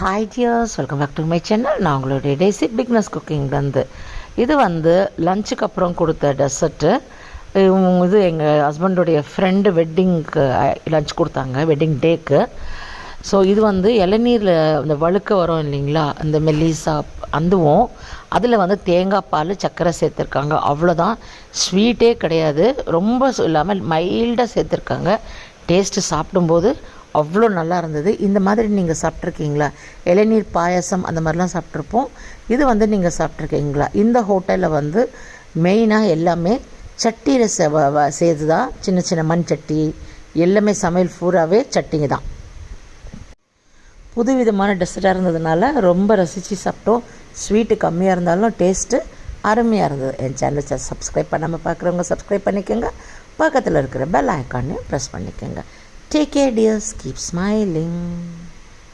Hi dears, welcome back to my channel. நான் உங்களுடைய daisy bigness குக்கிங்லேருந்து. இது லஞ்சுக்கு அப்புறம் கொடுத்த டெசர்ட்டு. இது எங்கள் ஹஸ்பண்டுடைய ஃப்ரெண்டு வெட்டிங்க்கு லஞ்ச் கொடுத்தாங்க, வெட்டிங் டேக்கு. ஸோ இது இளநீரில் அந்த வழுக்க வரும் இல்லைங்களா, அந்த மெல்லிசா அதுவும் அதில் தேங்காய் பால் சர்க்கரை சேர்த்துருக்காங்க. அவ்வளோதான், ஸ்வீட்டே கிடையாது, ரொம்ப இல்லாமல் மைல்டாக சேர்த்துருக்காங்க. டேஸ்ட்டு சாப்பிடும்போது அவ்வளோ நல்லா இருந்தது. இந்த மாதிரி நீங்கள் சாப்பிட்ருக்கீங்களா? இளநீர் பாயசம் அந்த மாதிரிலாம் சாப்பிட்ருப்போம். இது நீங்கள் சாப்பிட்ருக்கீங்களா? இந்த ஹோட்டலில் மெயினாக எல்லாமே சட்டியில் செய்து தான், சின்ன சின்ன மண் சட்டி, எல்லாமே சமையல் பூராவே சட்டிங்க தான். புது விதமான டெசர்ட்டாக இருந்ததுனால ரொம்ப ரசித்து சாப்பிட்டோம். ஸ்வீட்டு கம்மியாக இருந்தாலும் டேஸ்ட்டு அருமையாக இருந்தது. என் சேனலை சப்ஸ்கிரைப் பண்ணாமல் பார்க்குறவங்க சப்ஸ்கிரைப் பண்ணிக்கோங்க. பக்கத்தில் இருக்கிற பெல் ஐக்கானையும் ப்ரெஸ் பண்ணிக்கோங்க. Take care dears, keep smiling.